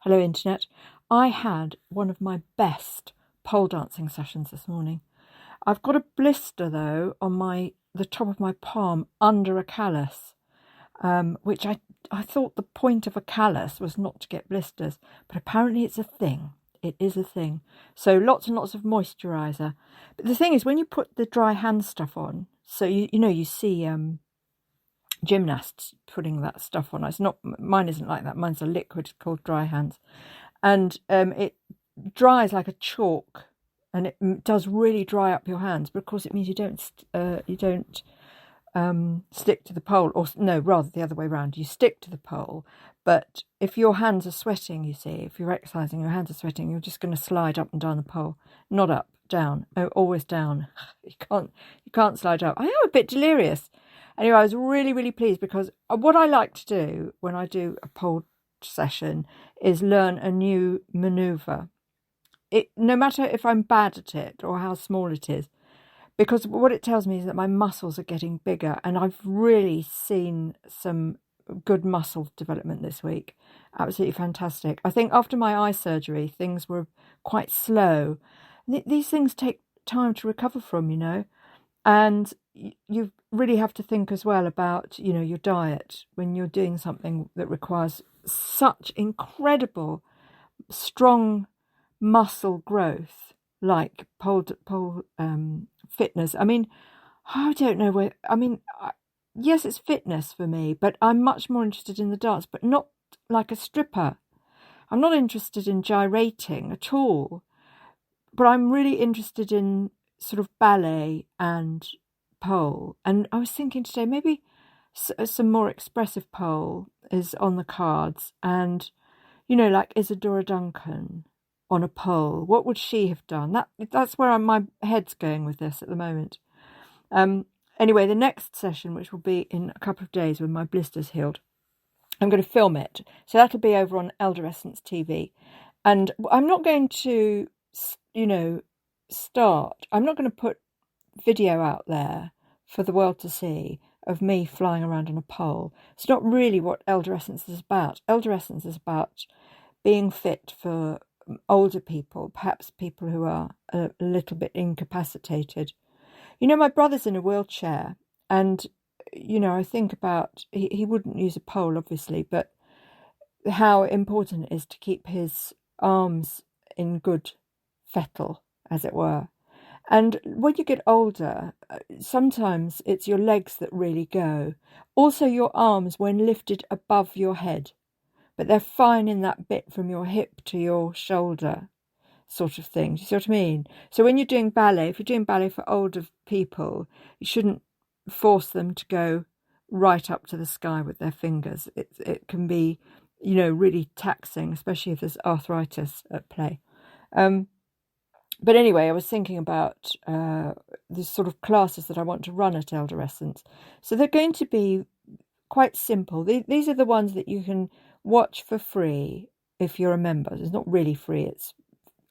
Hello, Internet. I had one of my best pole dancing sessions this morning. I've got a blister, though, on the top of my palm under a callus, which I thought the point of a callus was not to get blisters, but apparently it's a thing. It is a thing. So lots and lots of moisturiser. But the thing is, when you put the dry hand stuff on, so you see gymnasts putting that stuff on. It's not, mine isn't like that. Mine's a liquid called dry hands, and it dries like a chalk, and it does really dry up your hands. But of course, it means you don't stick to the pole, or no, rather the other way around. You stick to the pole, but if your hands are sweating, you see, if you're exercising, your hands are sweating, you're just going to slide up and down the pole, not up, down, always down. You can't slide up. I am a bit delirious. Anyway, I was really, really pleased because what I like to do when I do a pole session is learn a new manoeuvre. No matter if I'm bad at it or how small it is, because what it tells me is that my muscles are getting bigger, and I've really seen some good muscle development this week. Absolutely fantastic. I think after my eye surgery, things were quite slow. These things take time to recover from, and you really have to think as well about, your diet when you're doing something that requires such incredible, strong muscle growth like pole fitness. I mean, I don't know where. I mean, yes, it's fitness for me, but I'm much more interested in the dance, but not like a stripper. I'm not interested in gyrating at all, but I'm really interested in sort of ballet and pole. And I was thinking today, maybe some more expressive pole is on the cards, and like Isadora Duncan on a pole. What would she have done? That's where my head's going with this at the moment. Anyway, the next session, which will be in a couple of days when my blister's healed, I'm going to film it. So that'll be over on ElderescenceTV. And I'm not going to, start. I'm not going to put video out there for the world to see of me flying around on a pole. It's not really what Elderescence is about. Elderescence is about being fit for older people, perhaps people who are a little bit incapacitated. My brother's in a wheelchair, and I think about he wouldn't use a pole, obviously, but how important it is to keep his arms in good fettle, as it were. And when you get older, sometimes it's your legs that really go. Also your arms when lifted above your head, but they're fine in that bit from your hip to your shoulder sort of thing. Do you see what I mean? So when you're doing ballet, if you're doing ballet for older people, you shouldn't force them to go right up to the sky with their fingers. It can be, really taxing, especially if there's arthritis at play. But anyway, I was thinking about the sort of classes that I want to run at Elderescence. So they're going to be quite simple. These are the ones that you can watch for free if you're a member. It's not really free, it's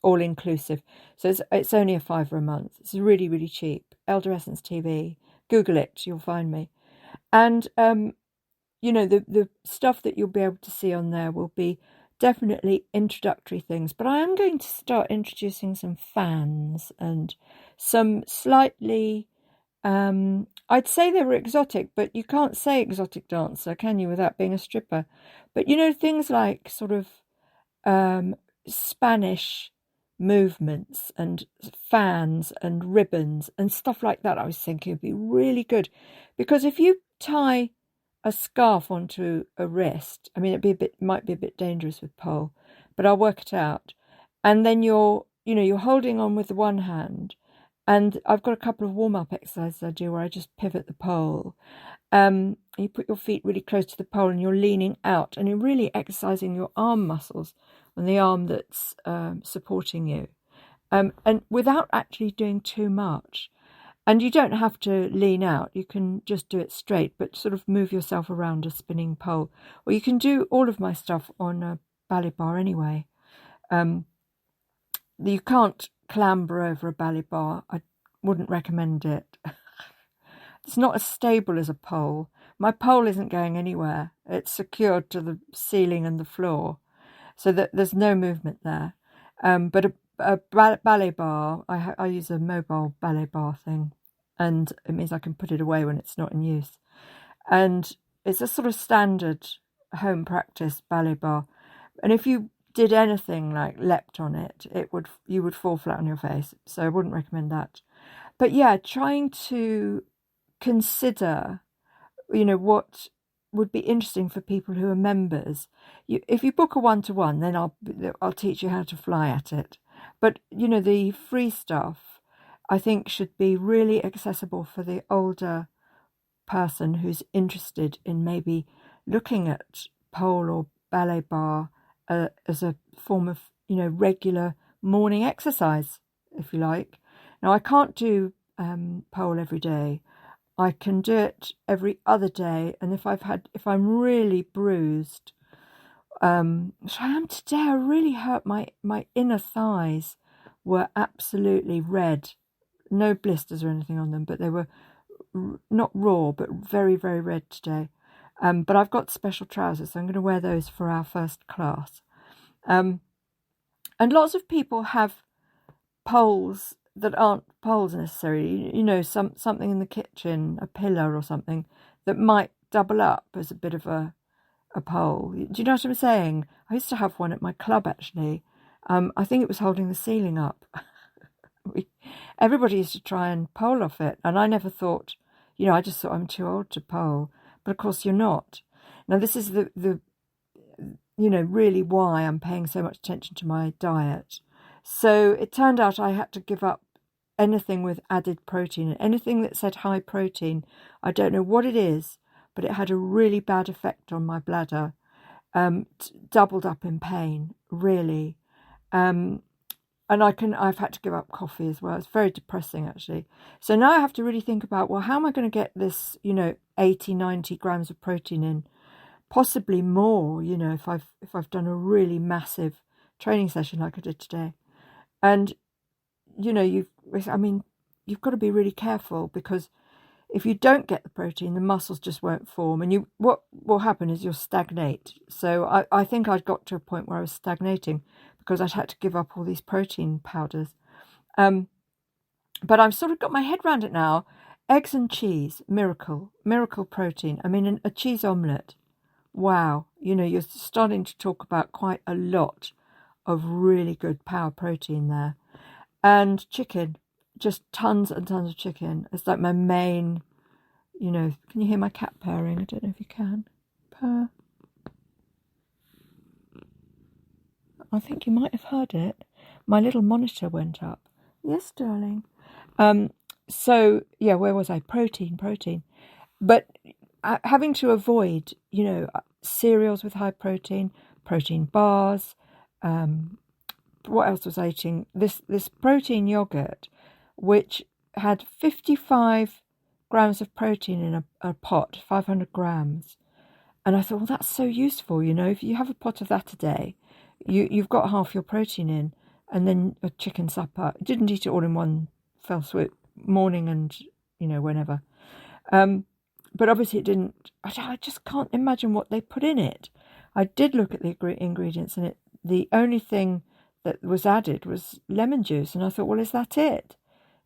all inclusive. So it's only £5 a month. It's really, really cheap. ElderescenceTV. Google it, you'll find me. And, the stuff that you'll be able to see on there will be definitely introductory things, but I am going to start introducing some fans and some slightly, I'd say they were exotic, but you can't say exotic dancer, can you, without being a stripper? But things like sort of Spanish movements and fans and ribbons and stuff like that. I was thinking would be really good, because if you tie a scarf onto a wrist, I mean, might be a bit dangerous with pole, but I'll work it out. And then you're holding on with the one hand, and I've got a couple of warm-up exercises I do where I just pivot the pole. You put your feet really close to the pole and you're leaning out, and you're really exercising your arm muscles and the arm that's supporting you, and without actually doing too much. And you don't have to lean out. You can just do it straight, but sort of move yourself around a spinning pole. Or you can do all of my stuff on a ballet bar anyway. You can't clamber over a ballet bar. I wouldn't recommend it. It's not as stable as a pole. My pole isn't going anywhere. It's secured to the ceiling and the floor. so that there's no movement there. But a ballet bar, I use a mobile ballet bar thing, and it means I can put it away when it's not in use. And it's a sort of standard home practice ballet bar. And if you did anything like leapt on it, you would fall flat on your face. So I wouldn't recommend that. But yeah, trying to consider, what would be interesting for people who are members. If you book a one-to-one, then I'll teach you how to fly at it. But the free stuff, I think, should be really accessible for the older person who's interested in maybe looking at pole or ballet bar as a form of regular morning exercise, if you like. Now, I can't do pole every day. I can do it every other day, and if I'm really bruised, which I am today, I really hurt my inner thighs were absolutely red. No blisters or anything on them, but they were not raw, but very, very red today. But I've got special trousers, so I'm going to wear those for our first class. And lots of people have poles that aren't poles necessarily, something in the kitchen, a pillar or something that might double up as a bit of a pole. Do you know what I'm saying? I used to have one at my club, actually. I think it was holding the ceiling up. Everybody used to try and pole off it, and I never thought, I just thought I'm too old to pole. But of course you're not. Now this is the really why I'm paying so much attention to my diet. So it turned out I had to give up anything with added protein. Anything that said high protein, I don't know what it is, but it had a really bad effect on my bladder. Doubled up in pain, really. And I've had to give up coffee as well. It's very depressing, actually. So now I have to really think about, well, how am I going to get this, 80, 90 grams of protein in? Possibly more, if I've done a really massive training session like I did today. And you've got to be really careful, because if you don't get the protein, the muscles just won't form, and what will happen is you'll stagnate. So I think I'd got to a point where I was stagnating because I'd had to give up all these protein powders. But I've sort of got my head around it now. Eggs and cheese, miracle protein. I mean, a cheese omelette. Wow, you're starting to talk about quite a lot of really good power protein there. And chicken, just tons and tons of chicken. It's like my main, can you hear my cat purring? I don't know if you can. Purr. I think you might have heard it. My little monitor went up. Yes, darling. So, yeah, where was I? Protein. But having to avoid, cereals with high protein bars. What else was I eating? This protein yogurt, which had 55 grams of protein in a pot, 500 grams. And I thought, well, that's so useful, if you have a pot of that a day, you've got half your protein in, and then a chicken supper. I didn't eat it all in one fell swoop, morning and, whenever. But obviously it didn't, I just can't imagine what they put in it. I did look at the ingredients, and the only thing that was added was lemon juice. And I thought, well, is that it?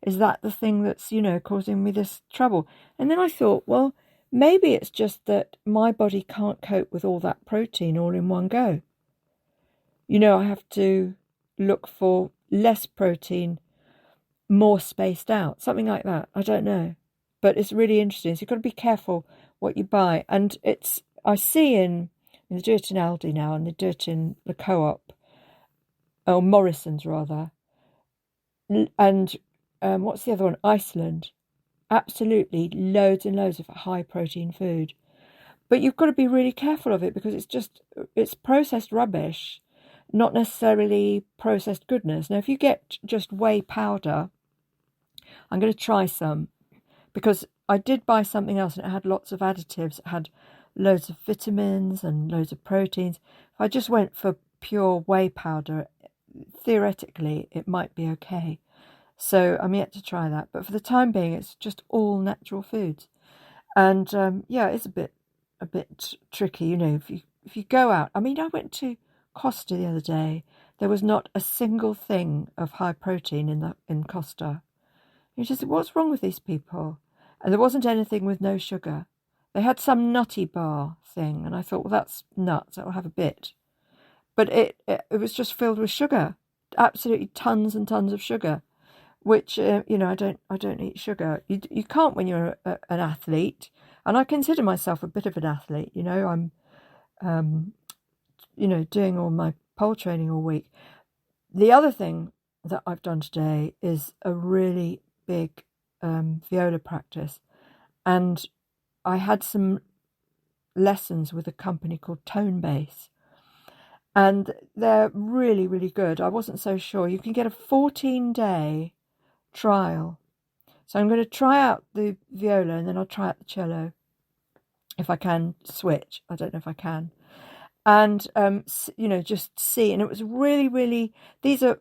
Is that the thing that's, causing me this trouble? And then I thought, well, maybe it's just that my body can't cope with all that protein all in one go. I have to look for less protein, more spaced out, something like that. I don't know. But it's really interesting. So you've got to be careful what you buy. And I see they do it in Aldi now, and they do it in the Co-op, or Morrison's rather. And what's the other one? Iceland. Absolutely loads and loads of high protein food. But you've got to be really careful of it, because it's processed rubbish, not necessarily processed goodness. Now, if you get just whey powder, I'm going to try some, because I did buy something else and it had lots of additives. It had loads of vitamins and loads of proteins. If I just went for pure whey powder, theoretically it might be okay. So I'm yet to try that. But for the time being, it's just all natural foods. And yeah, it's a bit tricky, if you go out. I mean, I went to Costa the other day, there was not a single thing of high protein in Costa. You just, what's wrong with these people? And there wasn't anything with no sugar. They had some nutty bar thing, and I thought, well, that's nuts. I'll have a bit. But it was just filled with sugar, absolutely tons and tons of sugar, which I don't eat sugar. You can't when you're an athlete, and I consider myself a bit of an athlete. I'm doing all my pole training all week. The other thing that I've done today is a really big viola practice, and I had some lessons with a company called Tone Bass, and they're really, really good. I wasn't so sure. You can get a 14-day trial. So I'm going to try out the viola, and then I'll try out the cello if I can switch. I don't know if I can. And, just see. And it was really, really, these are,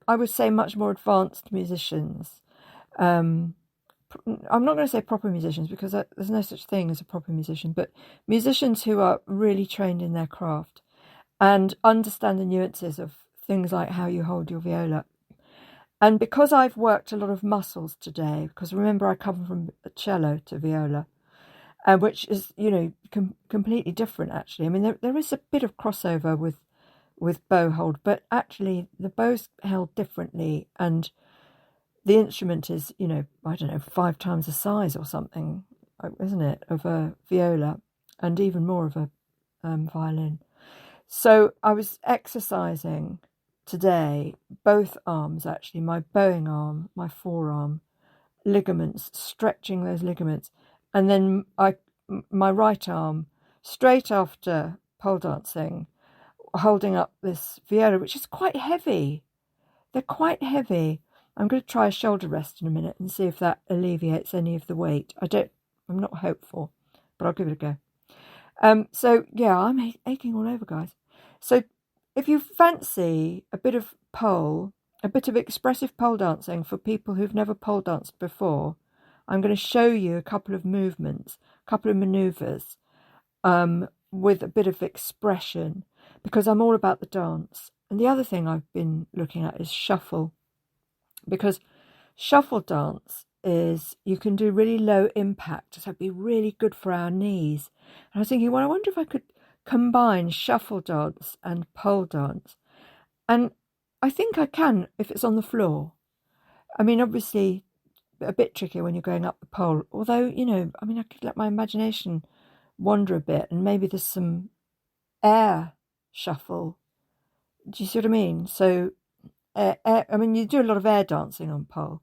I would say, much more advanced musicians. I'm not going to say proper musicians, because there's no such thing as a proper musician, but musicians who are really trained in their craft and understand the nuances of things like how you hold your viola. And because I've worked a lot of muscles today, because remember I come from cello to viola, which is, completely different, actually. I mean, there is a bit of crossover with bow hold, but actually the bow's held differently, and the instrument is, 5 times the size or something, isn't it, of a viola, and even more of a violin. So I was exercising today, both arms, actually, my bowing arm, my forearm, ligaments, stretching those ligaments. And then my right arm, straight after pole dancing, holding up this viola, which is quite heavy. They're quite heavy. I'm going to try a shoulder rest in a minute and see if that alleviates any of the weight. I'm not hopeful, but I'll give it a go. So yeah, I'm aching all over, guys. So if you fancy a bit of expressive pole dancing for people who've never pole danced before, I'm going to show you a couple of movements, a couple of maneuvers, with a bit of expression, because I'm all about the dance. And the other thing I've been looking at is shuffle, because shuffle dance is, you can do really low impact, so it'd be really good for our knees. And I was thinking, well, I wonder if I could combine shuffle dance and pole dance. And I think I can if it's on the floor. I mean, obviously a bit trickier when you're going up the pole, although, I could let my imagination wander a bit, and maybe there's some air shuffle. Do you see what I mean? So you do a lot of air dancing on pole.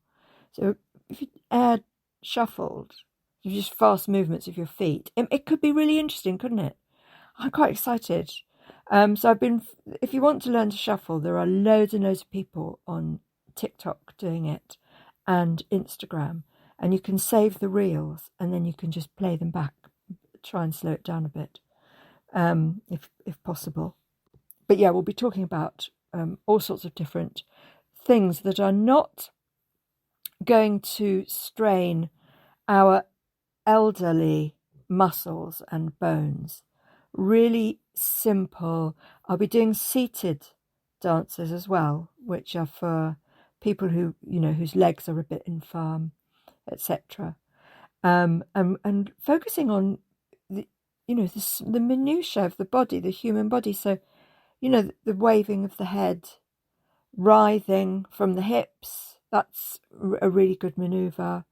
So if you air shuffled, just fast movements of your feet, it could be really interesting, couldn't it? I'm quite excited. So if you want to learn to shuffle, there are loads and loads of people on TikTok doing it, and Instagram, and you can save the reels, and then you can just play them back, try and slow it down a bit, if possible. But yeah, we'll be talking about all sorts of different things that are not going to strain our elderly muscles and bones. Really simple. I'll be doing seated dances as well, which are for people who, whose legs are a bit infirm, etc. And focusing on the minutiae of the body, the human body. So, the waving of the head, writhing from the hips. That's a really good maneuver.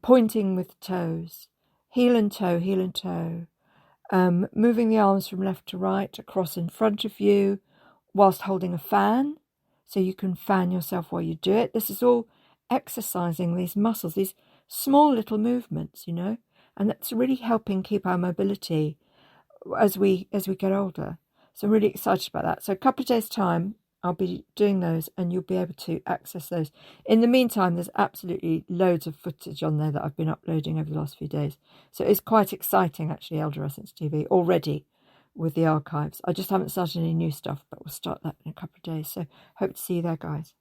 Pointing with the toes, heel and toe, heel and toe. Moving the arms from left to right across in front of you whilst holding a fan, so you can fan yourself while you do it. This is all exercising these muscles, these small little movements, and that's really helping keep our mobility as we get older. So I'm really excited about that. So a couple of days' time, I'll be doing those, and you'll be able to access those. In the meantime, there's absolutely loads of footage on there that I've been uploading over the last few days. So it's quite exciting, actually, Elderescence TV, already with the archives. I just haven't started any new stuff, but we'll start that in a couple of days. So hope to see you there, guys.